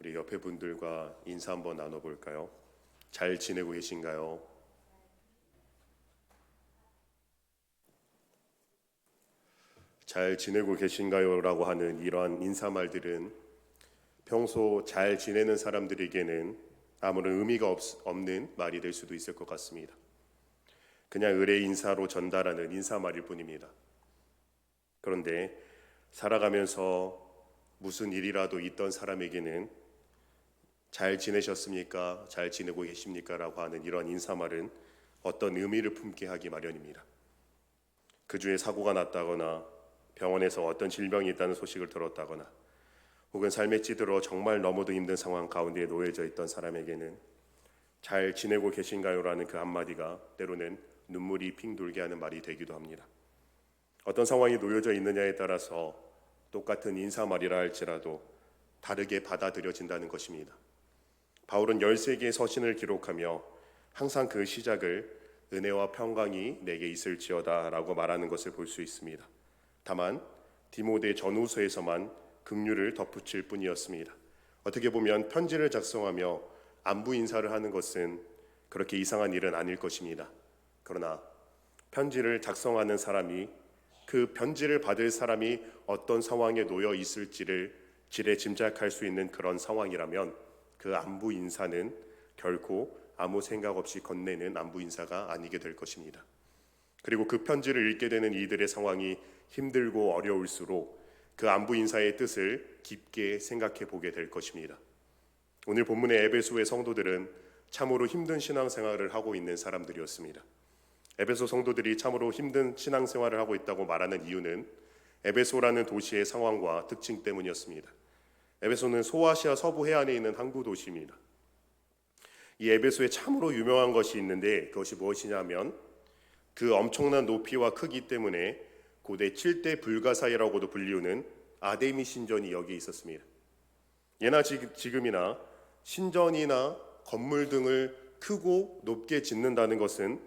우리 옆에 분들과 인사 한번 나눠볼까요? 잘 지내고 계신가요? 잘 지내고 계신가요? 라고 하는 이러한 인사말들은 평소 잘 지내는 사람들에게는 아무런 의미가 없는 말이 될 수도 있을 것 같습니다. 그냥 의례 인사로 전달하는 인사말일 뿐입니다. 그런데 살아가면서 무슨 일이라도 있던 사람에게는 잘 지내셨습니까? 잘 지내고 계십니까? 라고 하는 이런 인사말은 어떤 의미를 품게 하기 마련입니다. 그 주에 사고가 났다거나 병원에서 어떤 질병이 있다는 소식을 들었다거나 혹은 삶에 찌들어 정말 너무도 힘든 상황 가운데 놓여져 있던 사람에게는 잘 지내고 계신가요? 라는 그 한마디가 때로는 눈물이 핑 돌게 하는 말이 되기도 합니다. 어떤 상황이 놓여져 있느냐에 따라서 똑같은 인사말이라 할지라도 다르게 받아들여진다는 것입니다. 바울은 13개의 서신을 기록하며 항상 그 시작을 은혜와 평강이 내게 있을지어다 라고 말하는 것을 볼 수 있습니다. 다만 디모데 전후서에서만 긍휼을 덧붙일 뿐이었습니다. 어떻게 보면 편지를 작성하며 안부 인사를 하는 것은 그렇게 이상한 일은 아닐 것입니다. 그러나 편지를 작성하는 사람이 그 편지를 받을 사람이 어떤 상황에 놓여 있을지를 지레 짐작할 수 있는 그런 상황이라면 그 안부 인사는 결코 아무 생각 없이 건네는 안부 인사가 아니게 될 것입니다. 그리고 그 편지를 읽게 되는 이들의 상황이 힘들고 어려울수록 그 안부 인사의 뜻을 깊게 생각해 보게 될 것입니다. 오늘 본문의 에베소의 성도들은 참으로 힘든 신앙생활을 하고 있는 사람들이었습니다. 에베소 성도들이 참으로 힘든 신앙생활을 하고 있다고 말하는 이유는 에베소라는 도시의 상황과 특징 때문이었습니다. 에베소는 소아시아 서부 해안에 있는 항구 도시입니다. 이 에베소에 참으로 유명한 것이 있는데 그것이 무엇이냐면 그 엄청난 높이와 크기 때문에 고대 7대 불가사의라고도 불리우는 아데미 신전이 여기에 있었습니다. 예나 지금이나 신전이나 건물 등을 크고 높게 짓는다는 것은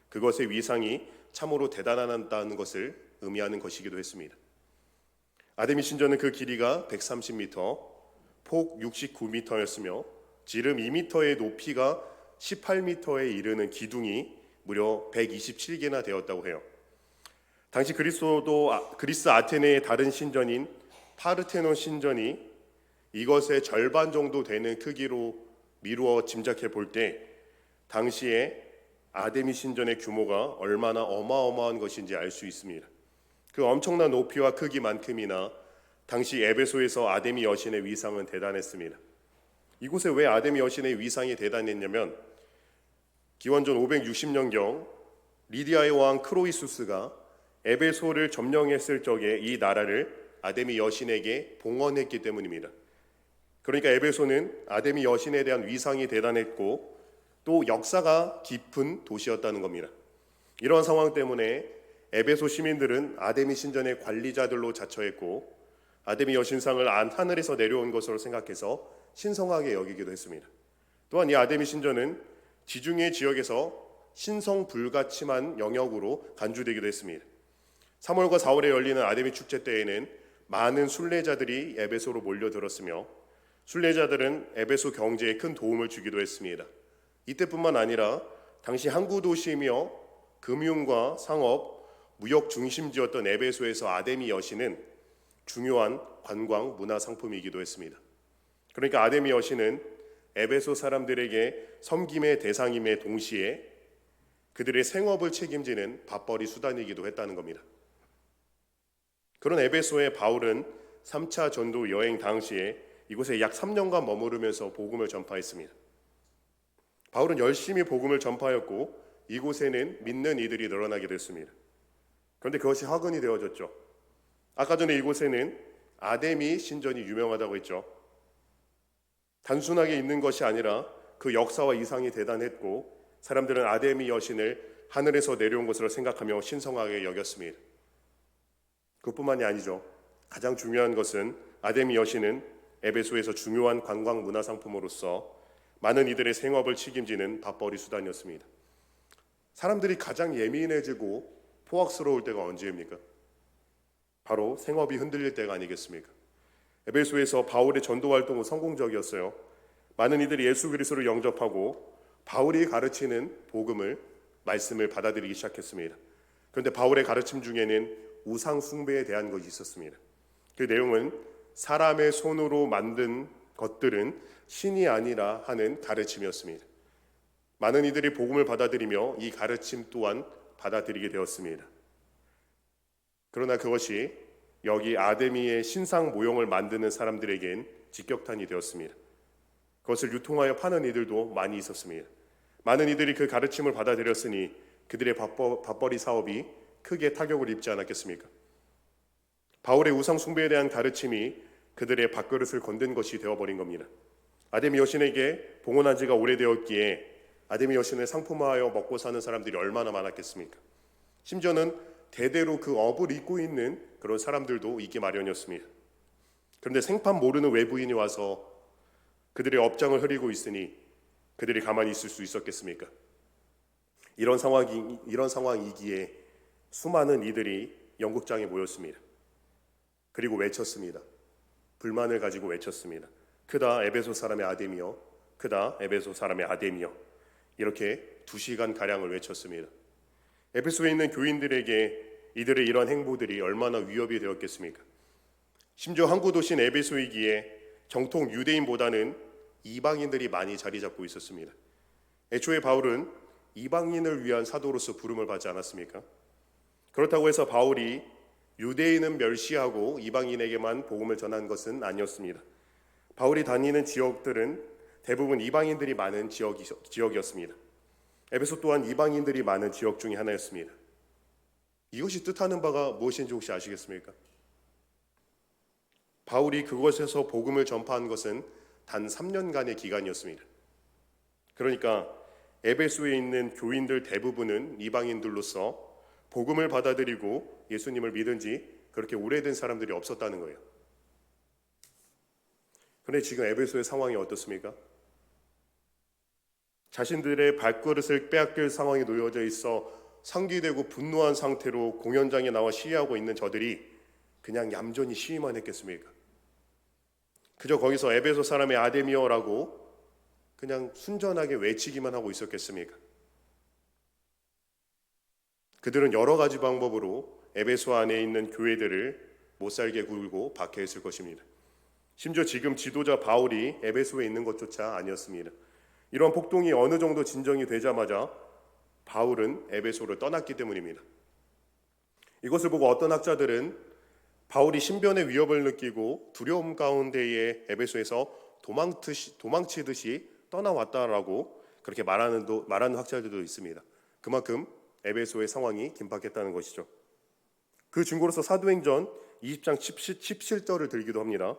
그것의 위상이 참으로 대단하다는 것을 의미하는 것이기도 했습니다. 아데미 신전은 그 길이가 130m, 폭 69m였으며 지름 2m의 높이가 18m에 이르는 기둥이 무려 127개나 되었다고 해요. 당시 그리스 아테네의 다른 신전인 파르테논 신전이 이것의 절반 정도 되는 크기로 미루어 짐작해 볼 때 당시에 아데미 신전의 규모가 얼마나 어마어마한 것인지 알 수 있습니다. 그 엄청난 높이와 크기만큼이나 당시 에베소에서 아데미 여신의 위상은 대단했습니다. 이곳에 왜 아데미 여신의 위상이 대단했냐면 기원전 560년경 리디아의 왕 크로이수스가 에베소를 점령했을 적에 이 나라를 아데미 여신에게 봉헌했기 때문입니다. 그러니까 에베소는 아데미 여신에 대한 위상이 대단했고 또 역사가 깊은 도시였다는 겁니다. 이러한 상황 때문에 에베소 시민들은 아데미 신전의 관리자들로 자처했고 아데미 여신상을 하늘에서 내려온 것으로 생각해서 신성하게 여기기도 했습니다. 또한 이 아데미 신전은 지중해 지역에서 신성 불가침한 영역으로 간주되기도 했습니다. 3월과 4월에 열리는 아데미 축제 때에는 많은 순례자들이 에베소로 몰려들었으며 순례자들은 에베소 경제에 큰 도움을 주기도 했습니다. 이때뿐만 아니라 당시 항구 도시이며 금융과 상업, 무역 중심지였던 에베소에서 아데미 여신은 중요한 관광 문화 상품이기도 했습니다. 그러니까 아데미 여신은 에베소 사람들에게 섬김의 대상임의 동시에 그들의 생업을 책임지는 밥벌이 수단이기도 했다는 겁니다. 그런 에베소의 바울은 3차 전도 여행 당시에 이곳에 약 3년간 머무르면서 복음을 전파했습니다. 바울은 열심히 복음을 전파했고 이곳에는 믿는 이들이 늘어나게 됐습니다. 그런데 그것이 화근이 되어졌죠. 아까 전에 이곳에는 아데미 신전이 유명하다고 했죠. 단순하게 있는 것이 아니라 그 역사와 이상이 대단했고 사람들은 아데미 여신을 하늘에서 내려온 것으로 생각하며 신성하게 여겼습니다. 그것뿐만이 아니죠. 가장 중요한 것은 아데미 여신은 에베소에서 중요한 관광 문화 상품으로서 많은 이들의 생업을 책임지는 밥벌이 수단이었습니다. 사람들이 가장 예민해지고 포악스러울 때가 언제입니까? 바로 생업이 흔들릴 때가 아니겠습니까? 에베소에서 바울의 전도 활동은 성공적이었어요. 많은 이들이 예수 그리스도를 영접하고 바울이 가르치는 복음을 말씀을 받아들이기 시작했습니다. 그런데 바울의 가르침 중에는 우상 숭배에 대한 것이 있었습니다. 그 내용은 사람의 손으로 만든 것들은 신이 아니라 하는 가르침이었습니다. 많은 이들이 복음을 받아들이며 이 가르침 또한 받아들이게 되었습니다. 그러나 그것이 여기 아데미의 신상 모형을 만드는 사람들에겐 직격탄이 되었습니다. 그것을 유통하여 파는 이들도 많이 있었습니다. 많은 이들이 그 가르침을 받아들였으니 그들의 밥벌이 사업이 크게 타격을 입지 않았겠습니까? 바울의 우상 숭배에 대한 가르침이 그들의 밥그릇을 건든 것이 되어버린 겁니다. 아데미 여신에게 봉헌한 지가 오래되었기에 아데미 여신을 상품화하여 먹고 사는 사람들이 얼마나 많았겠습니까? 심지어는 대대로 그 업을 잇고 있는 그런 사람들도 있기 마련이었습니다. 그런데 생판 모르는 외부인이 와서 그들의 업장을 흐리고 있으니 그들이 가만히 있을 수 있었겠습니까? 이런 상황이기에 수많은 이들이 연극장에 모였습니다. 그리고 외쳤습니다. 불만을 가지고 외쳤습니다. 크다 에베소 사람의 아데미여, 크다 에베소 사람의 아데미여. 이렇게 2시간 가량을 외쳤습니다. 에베소에 있는 교인들에게 이들의 이런 행보들이 얼마나 위협이 되었겠습니까? 심지어 항구 도시인 에베소이기에 정통 유대인보다는 이방인들이 많이 자리 잡고 있었습니다. 애초에 바울은 이방인을 위한 사도로서 부름을 받지 않았습니까? 그렇다고 해서 바울이 유대인은 멸시하고 이방인에게만 복음을 전한 것은 아니었습니다. 바울이 다니는 지역들은 대부분 이방인들이 많은 지역이었습니다. 에베소 또한 이방인들이 많은 지역 중에 하나였습니다. 이것이 뜻하는 바가 무엇인지 혹시 아시겠습니까? 바울이 그곳에서 복음을 전파한 것은 단 3년간의 기간이었습니다. 그러니까 에베소에 있는 교인들 대부분은 이방인들로서 복음을 받아들이고 예수님을 믿은 지 그렇게 오래된 사람들이 없었다는 거예요. 그런데 지금 에베소의 상황이 어떻습니까? 자신들의 발그릇을 빼앗길 상황에 놓여져 있어 상기되고 분노한 상태로 공연장에 나와 시위하고 있는 저들이 그냥 얌전히 시위만 했겠습니까? 그저 거기서 에베소 사람의 아데미어라고 그냥 순전하게 외치기만 하고 있었겠습니까? 그들은 여러 가지 방법으로 에베소 안에 있는 교회들을 못살게 굴고 박해했을 것입니다. 심지어 지금 지도자 바울이 에베소에 있는 것조차 아니었습니다. 이런 폭동이 어느 정도 진정이 되자마자 바울은 에베소를 떠났기 때문입니다. 이것을 보고 어떤 학자들은 바울이 신변의 위협을 느끼고 두려움 가운데에 에베소에서 도망치듯이 떠나왔다라고 그렇게 말하는 학자들도 있습니다. 그만큼 에베소의 상황이 긴박했다는 것이죠. 그 증거로서 사도행전 20장 17절을 들기도 합니다.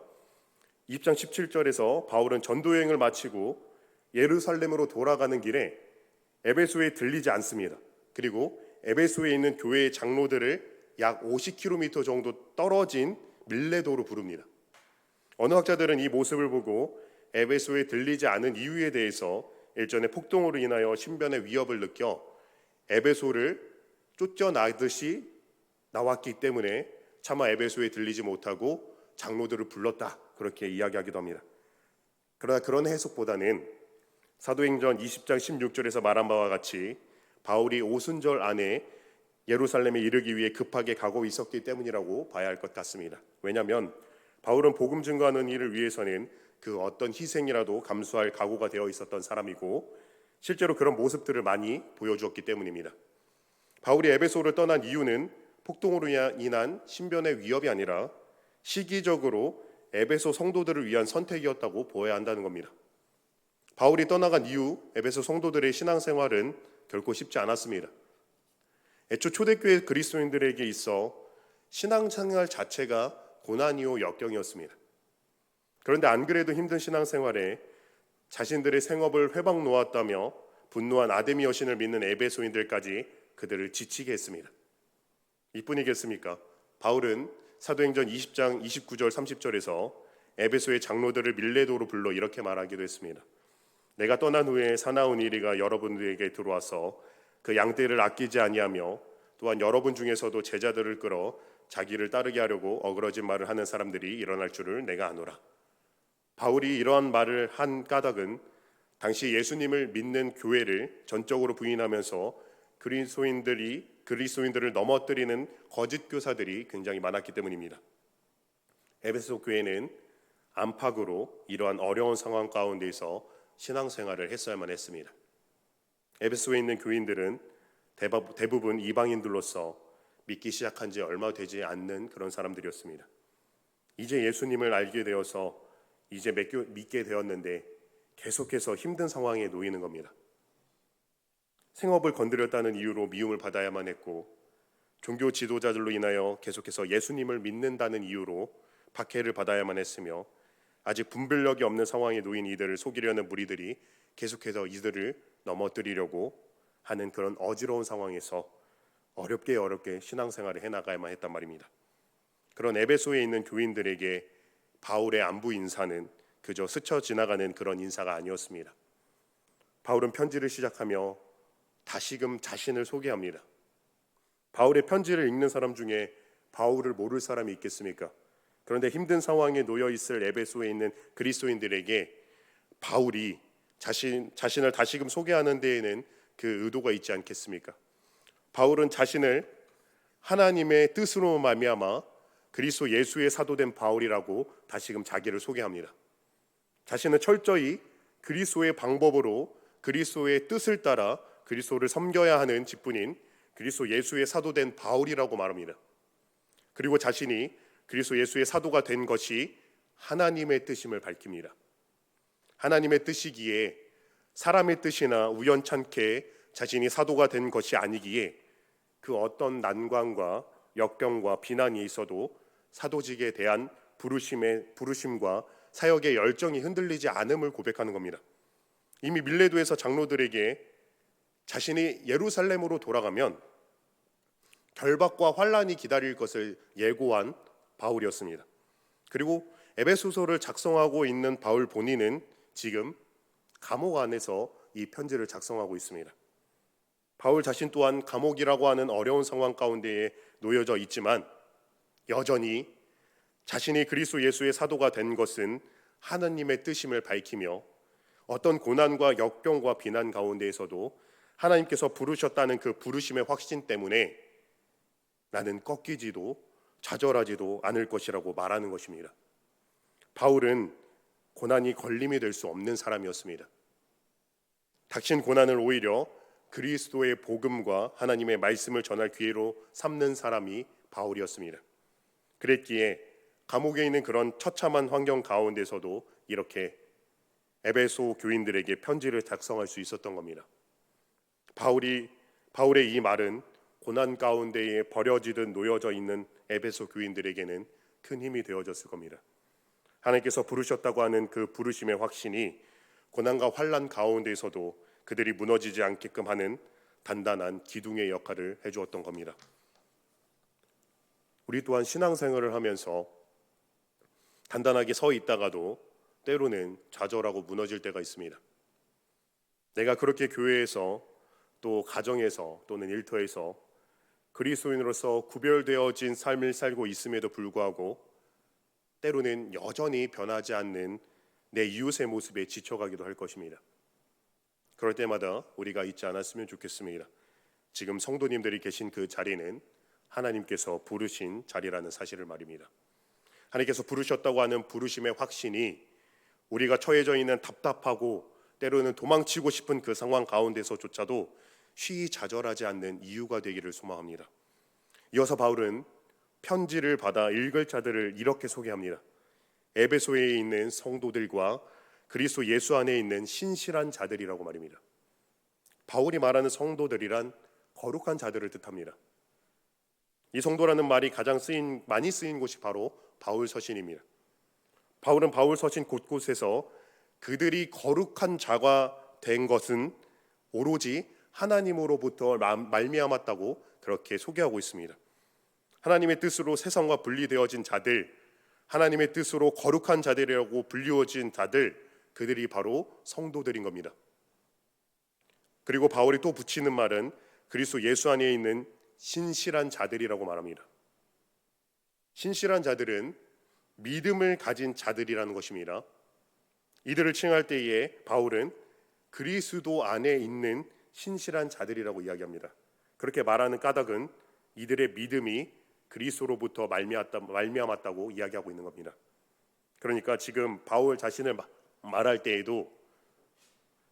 20장 17절에서 바울은 전도여행을 마치고 예루살렘으로 돌아가는 길에 에베소에 들리지 않습니다. 그리고 에베소에 있는 교회의 장로들을 약 50km 정도 떨어진 밀레도로 부릅니다. 어느 학자들은 이 모습을 보고 에베소에 들리지 않은 이유에 대해서 일전에 폭동으로 인하여 신변의 위협을 느껴 에베소를 쫓겨나듯이 나왔기 때문에 차마 에베소에 들리지 못하고 장로들을 불렀다, 그렇게 이야기하기도 합니다. 그러나 그런 해석보다는 사도행전 20장 16절에서 말한 바와 같이 바울이 오순절 안에 예루살렘에 이르기 위해 급하게 가고 있었기 때문이라고 봐야 할 것 같습니다. 왜냐하면 바울은 복음 증거하는 일을 위해서는 그 어떤 희생이라도 감수할 각오가 되어 있었던 사람이고 실제로 그런 모습들을 많이 보여주었기 때문입니다. 바울이 에베소를 떠난 이유는 폭동으로 인한 신변의 위협이 아니라 시기적으로 에베소 성도들을 위한 선택이었다고 보아야 한다는 겁니다. 바울이 떠나간 이후 에베소 성도들의 신앙생활은 결코 쉽지 않았습니다. 애초 초대교회 그리스도인들에게 있어 신앙생활 자체가 고난이요 역경이었습니다. 그런데 안 그래도 힘든 신앙생활에 자신들의 생업을 회방 놓았다며 분노한 아데미 여신을 믿는 에베소인들까지 그들을 지치게 했습니다. 이뿐이겠습니까? 바울은 사도행전 20장 29절 30절에서 에베소의 장로들을 밀레도로 불러 이렇게 말하기도 했습니다. 내가 떠난 후에 사나운 이리가 여러분들에게 들어와서 그 양떼를 아끼지 아니하며 또한 여러분 중에서도 제자들을 끌어 자기를 따르게 하려고 어그러진 말을 하는 사람들이 일어날 줄을 내가 아노라. 바울이 이러한 말을 한 까닭은 당시 예수님을 믿는 교회를 전적으로 부인하면서 그리스도인들을 넘어뜨리는 거짓 교사들이 굉장히 많았기 때문입니다. 에베소 교회는 안팎으로 이러한 어려운 상황 가운데서 신앙생활을 했어야만 했습니다. 에베소에 있는 교인들은 대부분 이방인들로서 믿기 시작한 지 얼마 되지 않는 그런 사람들이었습니다. 이제 예수님을 알게 되어서 이제 믿게 되었는데 계속해서 힘든 상황에 놓이는 겁니다. 생업을 건드렸다는 이유로 미움을 받아야만 했고, 종교 지도자들로 인하여 계속해서 예수님을 믿는다는 이유로 박해를 받아야만 했으며, 아직 분별력이 없는 상황에 놓인 이들을 속이려는 무리들이 계속해서 이들을 넘어뜨리려고 하는 그런 어지러운 상황에서 어렵게 신앙생활을 해나가야만 했단 말입니다. 그런 에베소에 있는 교인들에게 바울의 안부 인사는 그저 스쳐 지나가는 그런 인사가 아니었습니다. 바울은 편지를 시작하며 다시금 자신을 소개합니다. 바울의 편지를 읽는 사람 중에 바울을 모를 사람이 있겠습니까? 그런데 힘든 상황에 놓여 있을 에베소에 있는 그리스도인들에게 바울이 자신을 다시금 소개하는 데에는 그 의도가 있지 않겠습니까? 바울은 자신을 하나님의 뜻으로 말미암아 그리스도 예수의 사도된 바울이라고 다시금 자기를 소개합니다. 자신은 철저히 그리스도의 방법으로 그리스도의 뜻을 따라 그리스도를 섬겨야 하는 직분인 그리스도 예수의 사도된 바울이라고 말합니다. 그리고 자신이 그리스도 예수의 사도가 된 것이 하나님의 뜻임을 밝힙니다. 하나님의 뜻이기에 사람의 뜻이나 우연찮게 자신이 사도가 된 것이 아니기에 그 어떤 난관과 역경과 비난이 있어도 사도직에 대한 부르심과 사역의 열정이 흔들리지 않음을 고백하는 겁니다. 이미 밀레도에서 장로들에게 자신이 예루살렘으로 돌아가면 결박과 환란이 기다릴 것을 예고한 바울이었습니다. 그리고 에베소서를 작성하고 있는 바울 본인은 지금 감옥 안에서 이 편지를 작성하고 있습니다. 바울 자신 또한 감옥이라고 하는 어려운 상황 가운데에 놓여져 있지만 여전히 자신이 그리스도 예수의 사도가 된 것은 하나님의 뜻임을 밝히며 어떤 고난과 역경과 비난 가운데에서도 하나님께서 부르셨다는 그 부르심의 확신 때문에 나는 꺾이지도 좌절하지도 않을 것이라고 말하는 것입니다. 바울은 고난이 걸림이 될 수 없는 사람이었습니다. 닥친 고난을 오히려 그리스도의 복음과 하나님의 말씀을 전할 기회로 삼는 사람이 바울이었습니다. 그랬기에 감옥에 있는 그런 처참한 환경 가운데서도 이렇게 에베소 교인들에게 편지를 작성할 수 있었던 겁니다. 바울의 이 말은 고난 가운데에 버려지듯 놓여져 있는 에베소 교인들에게는 큰 힘이 되어졌을 겁니다. 하나님께서 부르셨다고 하는 그 부르심의 확신이 고난과 환난 가운데에서도 그들이 무너지지 않게끔 하는 단단한 기둥의 역할을 해주었던 겁니다. 우리 또한 신앙생활을 하면서 단단하게 서 있다가도 때로는 좌절하고 무너질 때가 있습니다. 내가 그렇게 교회에서 또 가정에서 또는 일터에서 그리스도인으로서 구별되어진 삶을 살고 있음에도 불구하고 때로는 여전히 변하지 않는 내 이웃의 모습에 지쳐가기도 할 것입니다. 그럴 때마다 우리가 잊지 않았으면 좋겠습니다. 지금 성도님들이 계신 그 자리는 하나님께서 부르신 자리라는 사실을 말입니다. 하나님께서 부르셨다고 하는 부르심의 확신이 우리가 처해져 있는 답답하고 때로는 도망치고 싶은 그 상황 가운데서조차도 쉬이 좌절하지 않는 이유가 되기를 소망합니다. 이어서 바울은 편지를 받아 읽을 자들을 이렇게 소개합니다. 에베소에 있는 성도들과 그리스도 예수 안에 있는 신실한 자들이라고 말입니다. 바울이 말하는 성도들이란 거룩한 자들을 뜻합니다. 이 성도라는 말이 가장 많이 쓰인 곳이 바로 바울 서신입니다. 바울은 바울 서신 곳곳에서 그들이 거룩한 자가 된 것은 오로지 하나님으로부터 말미암았다고 그렇게 소개하고 있습니다. 하나님의 뜻으로 세상과 분리되어진 자들, 하나님의 뜻으로 거룩한 자들이라고 불리워진 자들, 그들이 바로 성도들인 겁니다. 그리고 바울이 또 붙이는 말은 그리스도 예수 안에 있는 신실한 자들이라고 말합니다. 신실한 자들은 믿음을 가진 자들이라는 것입니다. 이들을 칭할 때에 바울은 그리스도 안에 있는 신실한 자들이라고 이야기합니다. 그렇게 말하는 까닭은 이들의 믿음이 그리스도로부터 말미암았다고 이야기하고 있는 겁니다. 그러니까 지금 바울 자신을 말할 때에도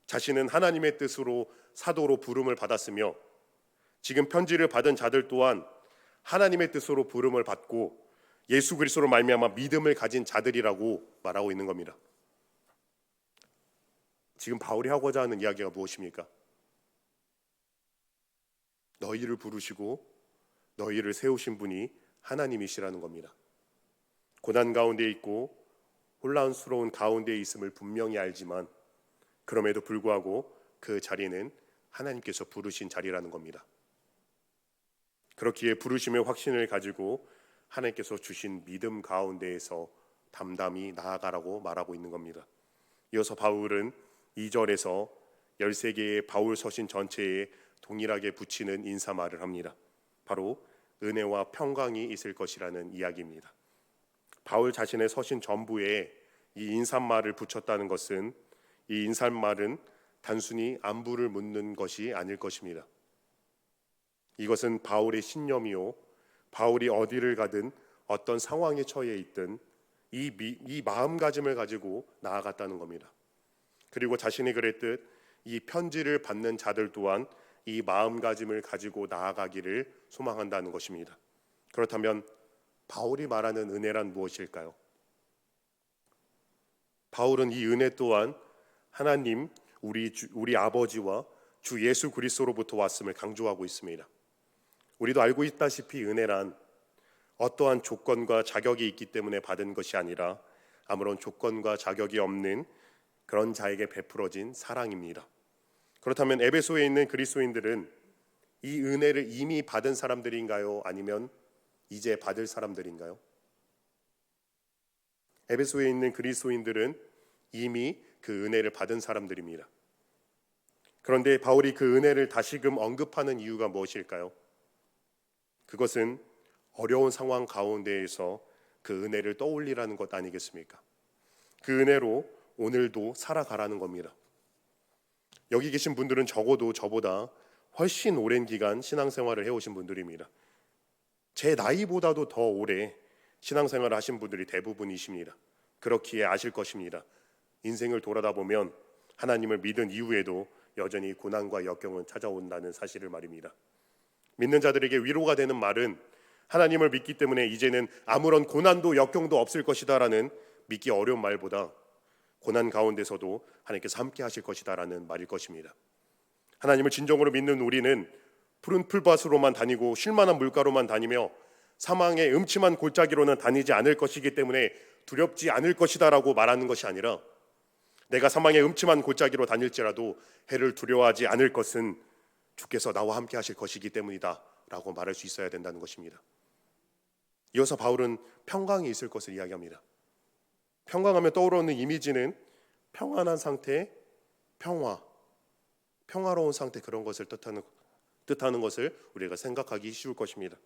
자신은 하나님의 뜻으로 사도로 부름을 받았으며 지금 편지를 받은 자들 또한 하나님의 뜻으로 부름을 받고 예수 그리스도로 말미암아 믿음을 가진 자들이라고 말하고 있는 겁니다. 지금 바울이 하고자 하는 이야기가 무엇입니까? 너희를 부르시고 너희를 세우신 분이 하나님이시라는 겁니다. 고난 가운데 있고 혼란스러운 가운데 있음을 분명히 알지만 그럼에도 불구하고 그 자리는 하나님께서 부르신 자리라는 겁니다. 그렇기에 부르심의 확신을 가지고 하나님께서 주신 믿음 가운데에서 담담히 나아가라고 말하고 있는 겁니다. 이어서 바울은 2절에서 13개의 바울 서신 전체에 동일하게 붙이는 인사말을 합니다. 바로 은혜와 평강이 있을 것이라는 이야기입니다. 바울 자신의 서신 전부에 이 인사말을 붙였다는 것은 이 인사말은 단순히 안부를 묻는 것이 아닐 것입니다. 이것은 바울의 신념이요, 바울이 어디를 가든 어떤 상황에 처해 있든 이 마음가짐을 가지고 나아갔다는 겁니다. 그리고 자신이 그랬듯 이 편지를 받는 자들 또한 이 마음가짐을 가지고 나아가기를 소망한다는 것입니다. 그렇다면 바울이 말하는 은혜란 무엇일까요? 바울은 이 은혜 또한 하나님 우리 아버지와 주 예수 그리스도로부터 왔음을 강조하고 있습니다. 우리도 알고 있다시피 은혜란 어떠한 조건과 자격이 있기 때문에 받은 것이 아니라 아무런 조건과 자격이 없는 그런 자에게 베풀어진 사랑입니다. 그렇다면 에베소에 있는 그리스도인들은 이 은혜를 이미 받은 사람들인가요? 아니면 이제 받을 사람들인가요? 에베소에 있는 그리스도인들은 이미 그 은혜를 받은 사람들입니다. 그런데 바울이 그 은혜를 다시금 언급하는 이유가 무엇일까요? 그것은 어려운 상황 가운데에서 그 은혜를 떠올리라는 것 아니겠습니까? 그 은혜로 오늘도 살아가라는 겁니다. 여기 계신 분들은 적어도 저보다 훨씬 오랜 기간 신앙생활을 해오신 분들입니다. 제 나이보다도 더 오래 신앙생활을 하신 분들이 대부분이십니다. 그렇기에 아실 것입니다. 인생을 돌아다 보면 하나님을 믿은 이후에도 여전히 고난과 역경은 찾아온다는 사실을 말입니다. 믿는 자들에게 위로가 되는 말은 하나님을 믿기 때문에 이제는 아무런 고난도 역경도 없을 것이다라는 믿기 어려운 말보다 고난 가운데서도 하나님께서 함께 하실 것이다라는 말일 것입니다. 하나님을 진정으로 믿는 우리는 푸른 풀밭으로만 다니고 쉴만한 물가로만 다니며 사망의 음침한 골짜기로는 다니지 않을 것이기 때문에 두렵지 않을 것이다라고 말하는 것이 아니라 내가 사망의 음침한 골짜기로 다닐지라도 해를 두려워하지 않을 것은 주께서 나와 함께 하실 것이기 때문이다 라고 말할 수 있어야 된다는 것입니다. 이어서 바울은 평강이 있을 것을 이야기합니다. 평강하면 떠오르는 이미지는 평안한 상태, 평화로운 상태, 그런 것을 뜻하는 것을 우리가 생각하기 쉬울 것입니다.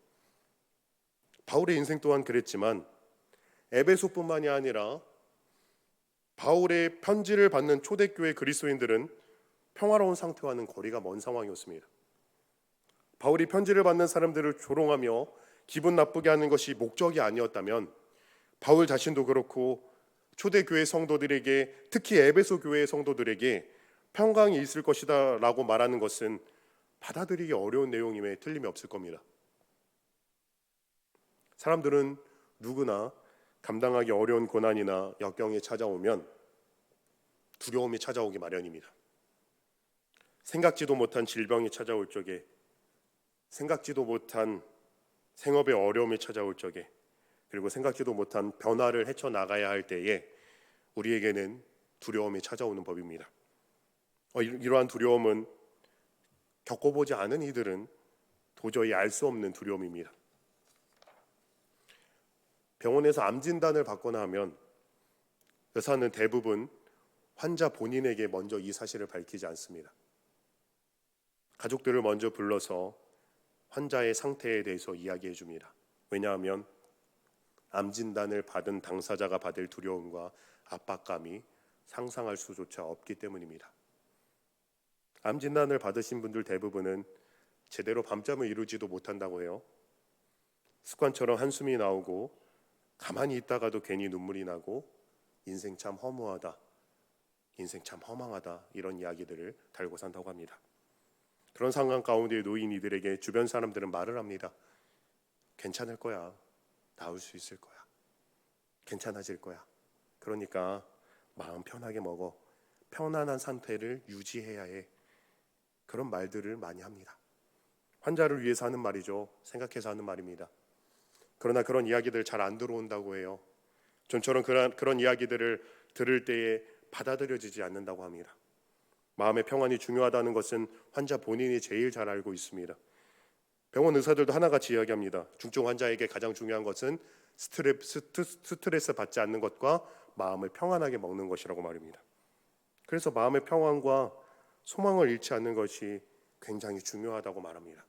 바울의 인생 또한 그랬지만 에베소뿐만이 아니라 바울의 편지를 받는 초대교회 그리스도인들은 평화로운 상태와는 거리가 먼 상황이었습니다. 바울이 편지를 받는 사람들을 조롱하며 기분 나쁘게 하는 것이 목적이 아니었다면 바울 자신도 그렇고 초대교회 성도들에게, 특히 에베소 교회의 성도들에게 평강이 있을 것이다 라고 말하는 것은 받아들이기 어려운 내용임에 틀림이 없을 겁니다. 사람들은 누구나 감당하기 어려운 고난이나 역경이 찾아오면 두려움이 찾아오기 마련입니다. 생각지도 못한 질병이 찾아올 적에, 생각지도 못한 생업의 어려움이 찾아올 적에, 그리고 생각지도 못한 변화를 헤쳐나가야 할 때에 우리에게는 두려움이 찾아오는 법입니다. 이러한 두려움은 겪어보지 않은 이들은 도저히 알 수 없는 두려움입니다. 병원에서 암 진단을 받거나 하면 의사는 대부분 환자 본인에게 먼저 이 사실을 밝히지 않습니다. 가족들을 먼저 불러서 환자의 상태에 대해서 이야기해 줍니다. 왜냐하면 암 진단을 받은 당사자가 받을 두려움과 압박감이 상상할 수조차 없기 때문입니다. 암 진단을 받으신 분들 대부분은 제대로 밤잠을 이루지도 못한다고 해요. 습관처럼 한숨이 나오고 가만히 있다가도 괜히 눈물이 나고 인생 참 허무하다, 인생 참 허망하다, 이런 이야기들을 달고 산다고 합니다. 그런 상황 가운데 놓인 이들에게 주변 사람들은 말을 합니다. 괜찮을 거야. 나을 수 있을 거야. 괜찮아질 거야. 그러니까 마음 편하게 먹어. 편안한 상태를 유지해야 해. 그런 말들을 많이 합니다. 환자를 위해서 하는 말이죠. 생각해서 하는 말입니다. 그러나 그런 이야기들 잘 안 들어온다고 해요. 좀처럼 그런 이야기들을 들을 때에 받아들여지지 않는다고 합니다. 마음의 평안이 중요하다는 것은 환자 본인이 제일 잘 알고 있습니다. 병원 의사들도 하나같이 이야기합니다. 중증 환자에게 가장 중요한 것은 스트레스 받지 않는 것과 마음을 평안하게 먹는 것이라고 말입니다. 그래서 마음의 평안과 소망을 잃지 않는 것이 굉장히 중요하다고 말합니다.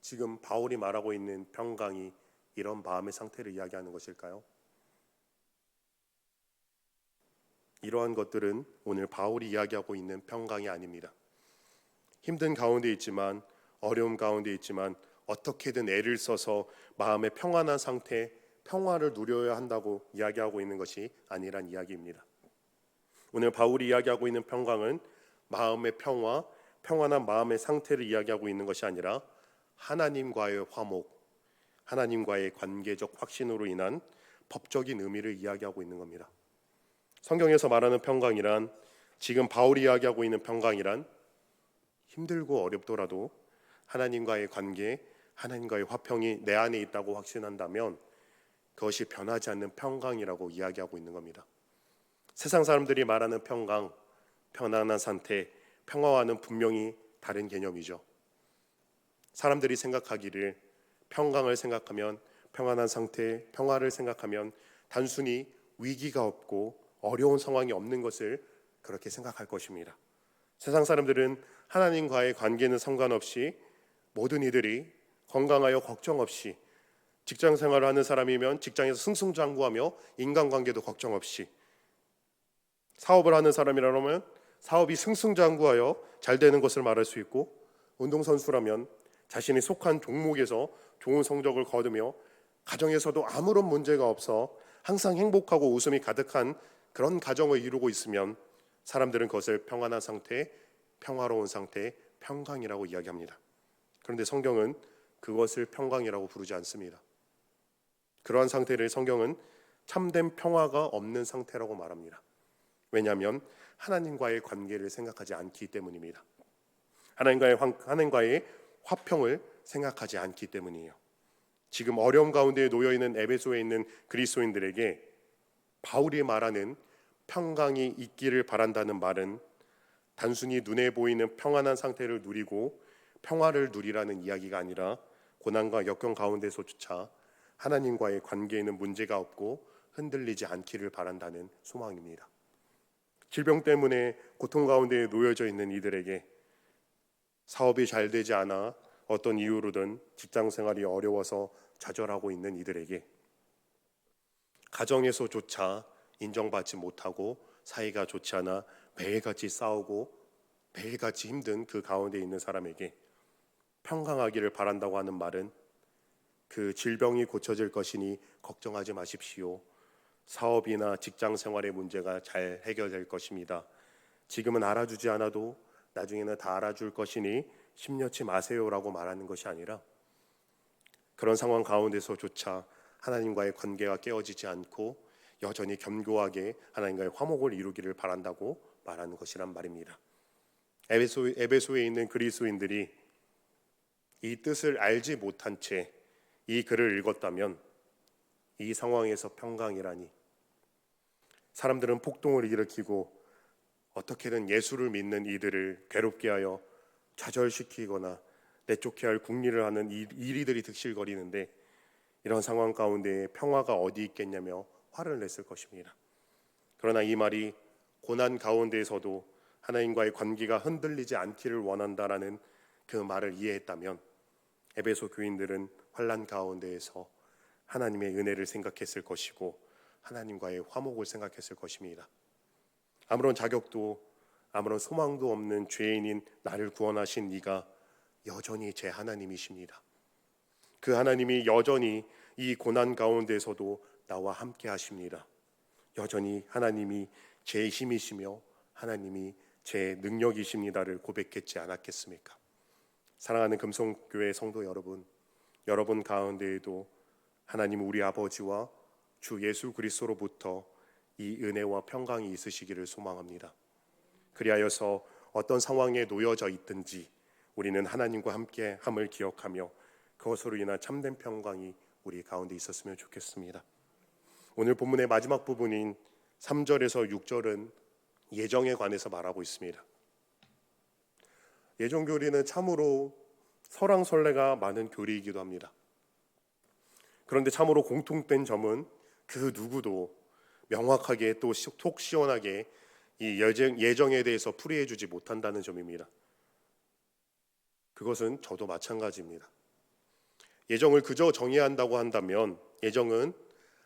지금 바울이 말하고 있는 평강이 이런 마음의 상태를 이야기하는 것일까요? 이러한 것들은 오늘 바울이 이야기하고 있는 평강이 아닙니다. 힘든 가운데 있지만, 어려움 가운데 있지만 어떻게든 애를 써서 마음의 평안한 상태, 평화를 누려야 한다고 이야기하고 있는 것이 아니란 이야기입니다. 오늘 바울이 이야기하고 있는 평강은 마음의 평화, 평안한 마음의 상태를 이야기하고 있는 것이 아니라 하나님과의 화목, 하나님과의 관계적 확신으로 인한 법적인 의미를 이야기하고 있는 겁니다. 성경에서 말하는 평강이란, 지금 바울이 이야기하고 있는 평강이란 힘들고 어렵더라도 하나님과의 관계, 하나님과의 화평이 내 안에 있다고 확신한다면 그것이 변하지 않는 평강이라고 이야기하고 있는 겁니다. 세상 사람들이 말하는 평강, 편안한 상태, 평화와는 분명히 다른 개념이죠. 사람들이 생각하기를 평강을 생각하면, 평안한 상태, 평화를 생각하면 단순히 위기가 없고 어려운 상황이 없는 것을 그렇게 생각할 것입니다. 세상 사람들은 하나님과의 관계는 상관없이 모든 이들이 건강하여 걱정 없이, 직장 생활을 하는 사람이면 직장에서 승승장구하며 인간관계도 걱정 없이, 사업을 하는 사람이라면 사업이 승승장구하여 잘 되는 것을 말할 수 있고, 운동선수라면 자신이 속한 종목에서 좋은 성적을 거두며 가정에서도 아무런 문제가 없어 항상 행복하고 웃음이 가득한 그런 가정을 이루고 있으면 사람들은 그것을 평안한 상태, 평화로운 상태, 평강이라고 이야기합니다. 그런데 성경은 그것을 평강이라고 부르지 않습니다. 그러한 상태를 성경은 참된 평화가 없는 상태라고 말합니다. 왜냐하면 하나님과의 관계를 생각하지 않기 때문입니다. 하나님과의 화평을 생각하지 않기 때문이에요. 지금 어려움 가운데 놓여있는 에베소에 있는 그리스도인들에게 바울이 말하는 평강이 있기를 바란다는 말은 단순히 눈에 보이는 평안한 상태를 누리고 평화를 누리라는 이야기가 아니라 고난과 역경 가운데서조차 하나님과의 관계에는 문제가 없고 흔들리지 않기를 바란다는 소망입니다. 질병 때문에 고통 가운데 놓여져 있는 이들에게, 사업이 잘 되지 않아 어떤 이유로든 직장 생활이 어려워서 좌절하고 있는 이들에게, 가정에서조차 인정받지 못하고 사이가 좋지 않아 매일같이 싸우고 매일같이 힘든 그 가운데 있는 사람에게 평강하기를 바란다고 하는 말은, 그 질병이 고쳐질 것이니 걱정하지 마십시오. 사업이나 직장 생활의 문제가 잘 해결될 것입니다. 지금은 알아주지 않아도 나중에는 다 알아줄 것이니 심려치 마세요라고 말하는 것이 아니라, 그런 상황 가운데서조차 하나님과의 관계가 깨어지지 않고 여전히 견고하게 하나님과의 화목을 이루기를 바란다고 말하는 것이란 말입니다. 에베소에 있는 그리스도인들이 이 뜻을 알지 못한 채 이 글을 읽었다면 이 상황에서 평강이라니, 사람들은 폭동을 일으키고 어떻게든 예수를 믿는 이들을 괴롭게 하여 좌절시키거나 내쫓게 할 궁리를 하는 이리들이 득실거리는데, 이런 상황 가운데 평화가 어디 있겠냐며 화를 냈을 것입니다. 그러나 이 말이 고난 가운데에서도 하나님과의 관계가 흔들리지 않기를 원한다라는 그 말을 이해했다면 에베소 교인들은 환난 가운데에서 하나님의 은혜를 생각했을 것이고 하나님과의 화목을 생각했을 것입니다. 아무런 자격도 아무런 소망도 없는 죄인인 나를 구원하신 이가 여전히 제 하나님이십니다. 그 하나님이 여전히 이 고난 가운데서도 나와 함께 하십니다. 여전히 하나님이 제 힘이시며 하나님이 제 능력이십니다를 고백했지 않았겠습니까? 사랑하는 금송교회 성도 여러분, 여러분 가운데에도 하나님 우리 아버지와 주 예수 그리스도로부터 이 은혜와 평강이 있으시기를 소망합니다. 그리하여서 어떤 상황에 놓여져 있든지 우리는 하나님과 함께 함을 기억하며 그것으로 인한 참된 평강이 우리 가운데 있었으면 좋겠습니다. 오늘 본문의 마지막 부분인 3절에서 6절은 예정에 관해서 말하고 있습니다. 예정 교리는 참으로 설왕설래가 많은 교리이기도 합니다. 그런데 참으로 공통된 점은 그 누구도 명확하게 또 속 시원하게 이 예정에 대해서 풀이해 주지 못한다는 점입니다. 그것은 저도 마찬가지입니다. 예정을 그저 정의한다고 한다면 예정은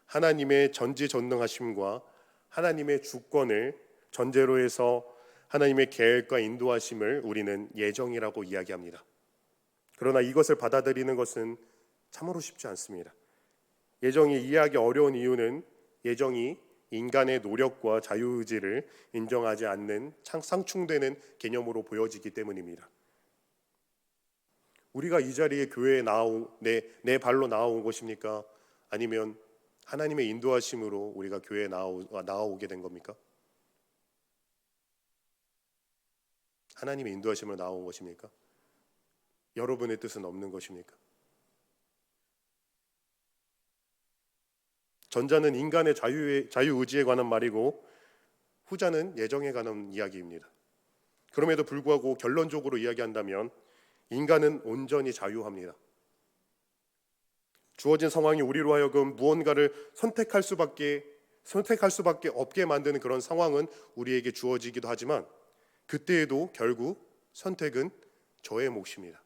하나님의 전지전능하심과 하나님의 주권을 전제로 해서 하나님의 계획과 인도하심을 우리는 예정이라고 이야기합니다. 그러나 이것을 받아들이는 것은 참으로 쉽지 않습니다. 예정이 이해하기 어려운 이유는 예정이 인간의 노력과 자유의지를 인정하지 않는 상충되는 개념으로 보여지기 때문입니다. 우리가 이 자리에 교회에 내 발로 나온 것입니까? 아니면 하나님의 인도하심으로 우리가 교회에 나오게 된 겁니까? 하나님의 인도하심으로 나온 것입니까? 여러분의 뜻은 없는 것입니까? 전자는 인간의 자유의지에 관한 말이고 후자는 예정에 관한 이야기입니다. 그럼에도 불구하고 결론적으로 이야기한다면 인간은 온전히 자유합니다. 주어진 상황이 우리로 하여금 무언가를 선택할 수밖에 없게 만드는 그런 상황은 우리에게 주어지기도 하지만 그때에도 결국 선택은 저의 몫입니다.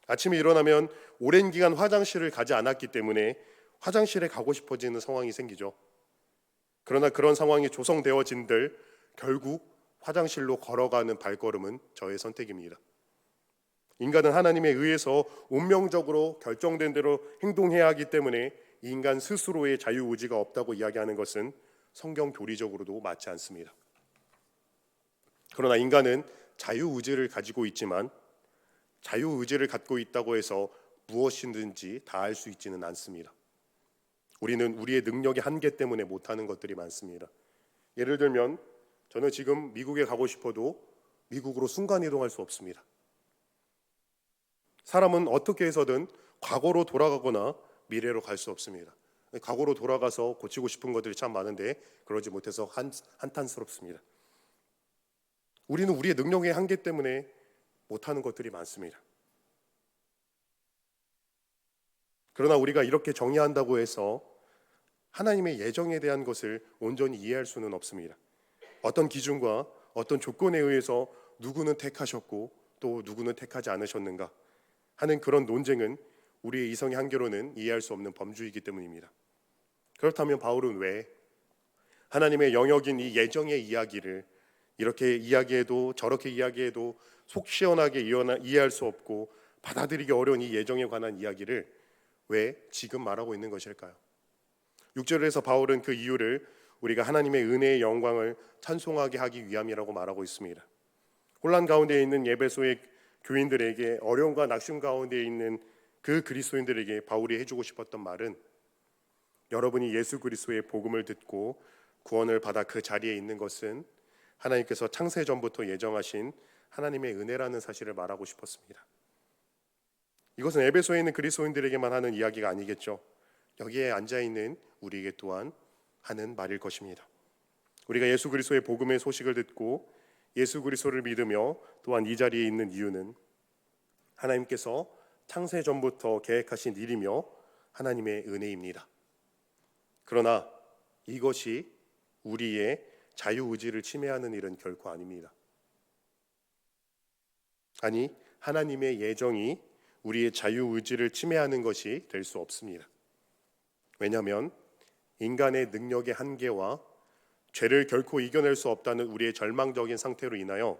아침에 일어나면 오랜 기간 화장실을 가지 않았기 때문에 화장실에 가고 싶어지는 상황이 생기죠. 그러나 그런 상황이 조성되어진들 결국 화장실로 걸어가는 발걸음은 저의 선택입니다. 인간은 하나님에 의해서 운명적으로 결정된 대로 행동해야 하기 때문에 인간 스스로의 자유의지가 없다고 이야기하는 것은 성경 교리적으로도 맞지 않습니다. 그러나 인간은 자유의지를 가지고 있지만 자유의지를 갖고 있다고 해서 무엇이든지 다 할 수 있지는 않습니다. 우리는 우리의 능력의 한계 때문에 못하는 것들이 많습니다. 예를 들면 저는 지금 미국에 가고 싶어도 미국으로 순간이동할 수 없습니다. 사람은 어떻게 해서든 과거로 돌아가거나 미래로 갈 수 없습니다. 과거로 돌아가서 고치고 싶은 것들이 참 많은데 그러지 못해서 한탄스럽습니다. 우리는 우리의 능력의 한계 때문에 못하는 것들이 많습니다. 그러나 우리가 이렇게 정의한다고 해서 하나님의 예정에 대한 것을 온전히 이해할 수는 없습니다. 어떤 기준과 어떤 조건에 의해서 누구는 택하셨고 또 누구는 택하지 않으셨는가 하는 그런 논쟁은 우리의 이성의 한계로는 이해할 수 없는 범주이기 때문입니다. 그렇다면 바울은 왜 하나님의 영역인 이 예정의 이야기를 이렇게 이야기해도 저렇게 이야기해도 속 시원하게 이해할 수 없고 받아들이기 어려운 이 예정에 관한 이야기를 왜 지금 말하고 있는 것일까요? 6절에서 바울은 그 이유를 우리가 하나님의 은혜의 영광을 찬송하게 하기 위함이라고 말하고 있습니다. 혼란 가운데 있는 에베소의 교인들에게 어려움과 낙심 가운데 있는 그 그리스도인들에게 바울이 해주고 싶었던 말은 여러분이 예수 그리스도의 복음을 듣고 구원을 받아 그 자리에 있는 것은 하나님께서 창세 전부터 예정하신 하나님의 은혜라는 사실을 말하고 싶었습니다. 이것은 에베소에 있는 그리스도인들에게만 하는 이야기가 아니겠죠. 여기에 앉아있는 우리에게 또한 하는 말일 것입니다. 우리가 예수 그리스도의 복음의 소식을 듣고 예수 그리스도를 믿으며 또한 이 자리에 있는 이유는 하나님께서 창세 전부터 계획하신 일이며 하나님의 은혜입니다. 그러나 이것이 우리의 자유의지를 침해하는 일은 결코 아닙니다. 아니, 하나님의 예정이 우리의 자유의지를 침해하는 것이 될 수 없습니다. 왜냐하면 인간의 능력의 한계와 죄를 결코 이겨낼 수 없다는 우리의 절망적인 상태로 인하여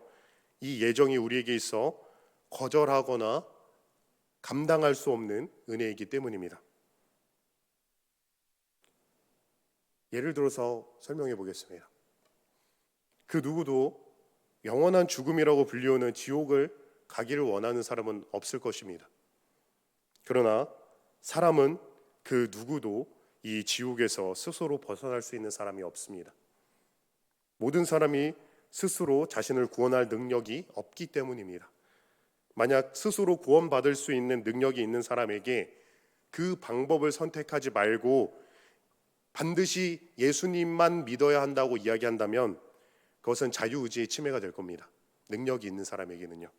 이 예정이 우리에게 있어 거절하거나 감당할 수 없는 은혜이기 때문입니다. 예를 들어서 설명해 보겠습니다. 그 누구도 영원한 죽음이라고 불리우는 지옥을 가기를 원하는 사람은 없을 것입니다. 그러나 사람은 그 누구도 이 지옥에서 스스로 벗어날 수 있는 사람이 없습니다. 모든 사람이 스스로 자신을 구원할 능력이 없기 때문입니다. 만약 스스로 구원받을 수 있는 능력이 있는 사람에게 그 방법을 선택하지 말고 반드시 예수님만 믿어야 한다고 이야기한다면 그것은 자유의지의 침해가 될 겁니다. 능력이 있는 사람에게는요.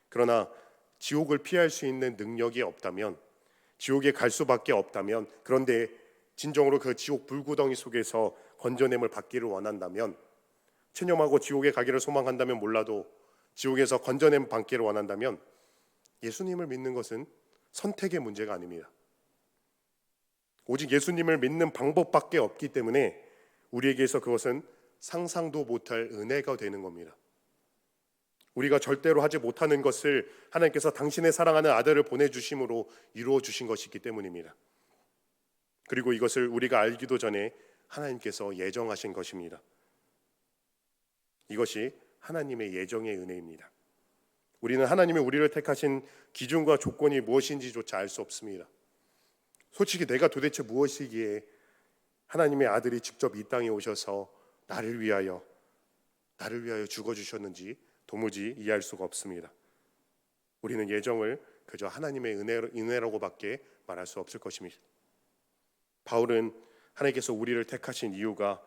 그러나 지옥을 피할 수 있는 능력이 없다면, 지옥에 갈 수밖에 없다면, 그런데 진정으로 그 지옥 불구덩이 속에서 건져냄을 받기를 원한다면, 체념하고 지옥에 가기를 소망한다면 몰라도 지옥에서 건져냄 받기를 원한다면 예수님을 믿는 것은 선택의 문제가 아닙니다. 오직 예수님을 믿는 방법밖에 없기 때문에 우리에게서 그것은 상상도 못할 은혜가 되는 겁니다. 우리가 절대로 하지 못하는 것을 하나님께서 당신의 사랑하는 아들을 보내주심으로 이루어 주신 것이기 때문입니다. 그리고 이것을 우리가 알기도 전에 하나님께서 예정하신 것입니다. 이것이 하나님의 예정의 은혜입니다. 우리는 하나님이 우리를 택하신 기준과 조건이 무엇인지조차 알 수 없습니다. 솔직히 내가 도대체 무엇이기에 하나님의 아들이 직접 이 땅에 오셔서 나를 위하여 죽어주셨는지 도무지 이해할 수가 없습니다. 우리는 예정을 그저 하나님의 은혜라고밖에 말할 수 없을 것입니다. 바울은 하나님께서 우리를 택하신 이유가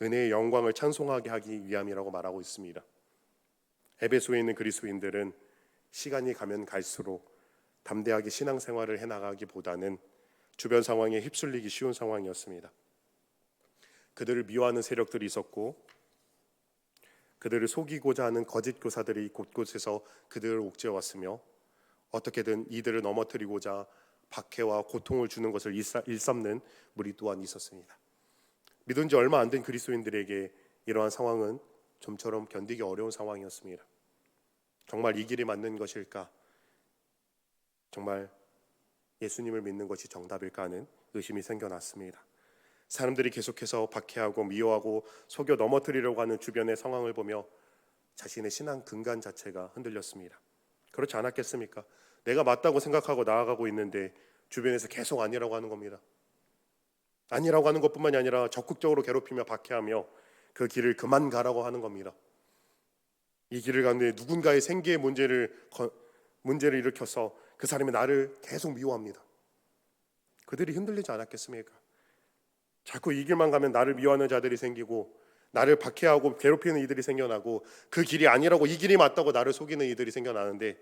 은혜의 영광을 찬송하게 하기 위함이라고 말하고 있습니다. 에베소에 있는 그리스도인들은 시간이 가면 갈수록 담대하게 신앙생활을 해나가기보다는 주변 상황에 휩쓸리기 쉬운 상황이었습니다. 그들을 미워하는 세력들이 있었고 그들을 속이고자 하는 거짓 교사들이 곳곳에서 그들을 옥죄어왔으며 어떻게든 이들을 넘어뜨리고자 박해와 고통을 주는 것을 일삼는 무리 또한 있었습니다. 믿은 지 얼마 안 된 그리스도인들에게 이러한 상황은 좀처럼 견디기 어려운 상황이었습니다. 정말 이 길이 맞는 것일까? 정말 예수님을 믿는 것이 정답일까 하는 의심이 생겨났습니다. 사람들이 계속해서 박해하고 미워하고 속여 넘어뜨리려고 하는 주변의 상황을 보며 자신의 신앙 근간 자체가 흔들렸습니다. 그렇지 않았겠습니까? 내가 맞다고 생각하고 나아가고 있는데 주변에서 계속 아니라고 하는 겁니다. 아니라고 하는 것뿐만이 아니라 적극적으로 괴롭히며 박해하며 그 길을 그만 가라고 하는 겁니다. 이 길을 가는데 누군가의 생계에 문제를 일으켜서 그 사람이 나를 계속 미워합니다. 그들이 흔들리지 않았겠습니까? 자꾸 이 길만 가면 나를 미워하는 자들이 생기고 나를 박해하고 괴롭히는 이들이 생겨나고 그 길이 아니라고 이 길이 맞다고 나를 속이는 이들이 생겨나는데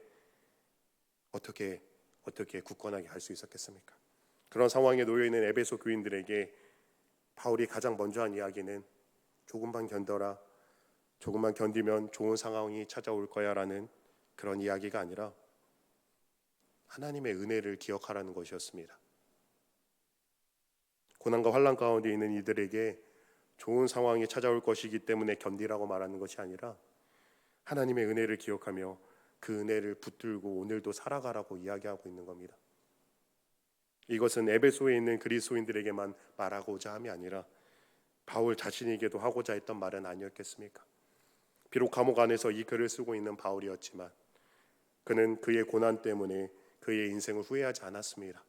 어떻게 굳건하게 할 수 있었겠습니까? 그런 상황에 놓여있는 에베소 교인들에게 바울이 가장 먼저 한 이야기는 조금만 견뎌라, 조금만 견디면 좋은 상황이 찾아올 거야 라는 그런 이야기가 아니라 하나님의 은혜를 기억하라는 것이었습니다. 고난과 환난 가운데 있는 이들에게 좋은 상황이 찾아올 것이기 때문에 견디라고 말하는 것이 아니라 하나님의 은혜를 기억하며 그 은혜를 붙들고 오늘도 살아가라고 이야기하고 있는 겁니다. 이것은 에베소에 있는 그리스도인들에게만 말하고자 함이 아니라 바울 자신에게도 하고자 했던 말은 아니었겠습니까? 비록 감옥 안에서 이 글을 쓰고 있는 바울이었지만 그는 그의 고난 때문에 그의 인생을 후회하지 않았습니다.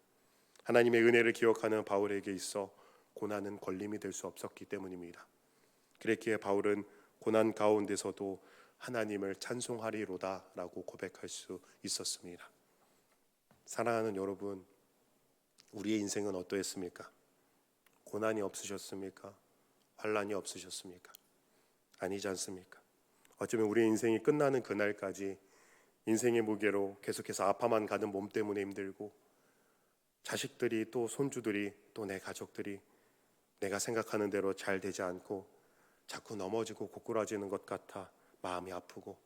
하나님의 은혜를 기억하는 바울에게 있어 고난은 걸림이 될 수 없었기 때문입니다. 그랬기에 바울은 고난 가운데서도 하나님을 찬송하리로다 라고 고백할 수 있었습니다. 사랑하는 여러분, 우리의 인생은 어떠했습니까? 고난이 없으셨습니까? 환난이 없으셨습니까? 아니지 않습니까? 어쩌면 우리의 인생이 끝나는 그날까지 인생의 무게로 계속해서 아파만 가는 몸 때문에 힘들고 자식들이 또 손주들이 또 내 가족들이 내가 생각하는 대로 잘 되지 않고 자꾸 넘어지고 고꾸라지는 것 같아 마음이 아프고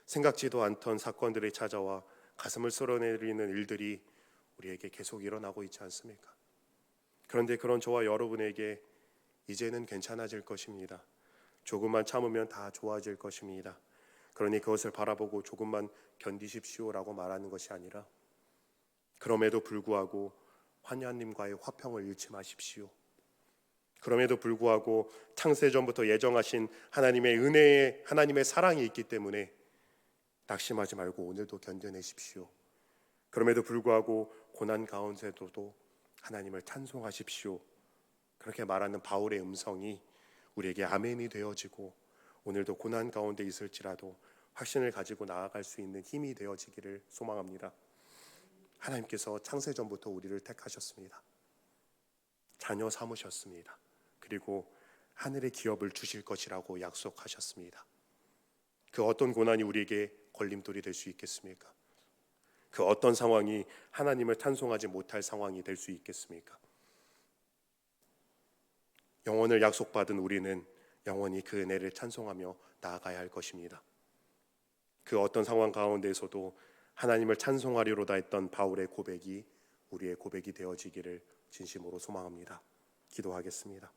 생각지도 않던 사건들이 찾아와 가슴을 쓸어내리는 일들이 우리에게 계속 일어나고 있지 않습니까? 그런데 그런 저와 여러분에게 이제는 괜찮아질 것입니다. 조금만 참으면 다 좋아질 것입니다. 그러니 그것을 바라보고 조금만 견디십시오라고 말하는 것이 아니라, 그럼에도 불구하고 하나님과의 화평을 잃지 마십시오. 그럼에도 불구하고 창세전부터 예정하신 하나님의 은혜에 하나님의 사랑이 있기 때문에 낙심하지 말고 오늘도 견뎌내십시오. 그럼에도 불구하고 고난 가운데서도 하나님을 찬송하십시오. 그렇게 말하는 바울의 음성이 우리에게 아멘이 되어지고 오늘도 고난 가운데 있을지라도 확신을 가지고 나아갈 수 있는 힘이 되어지기를 소망합니다. 하나님께서 창세전부터 우리를 택하셨습니다. 자녀 삼으셨습니다. 그리고 하늘의 기업을 주실 것이라고 약속하셨습니다. 그 어떤 고난이 우리에게 걸림돌이 될 수 있겠습니까? 그 어떤 상황이 하나님을 찬송하지 못할 상황이 될 수 있겠습니까? 영원을 약속받은 우리는 영원히 그 은혜를 찬송하며 나아가야 할 것입니다. 그 어떤 상황 가운데서도 하나님을 찬송하리로다 했던 바울의 고백이 우리의 고백이 되어지기를 진심으로 소망합니다. 기도하겠습니다.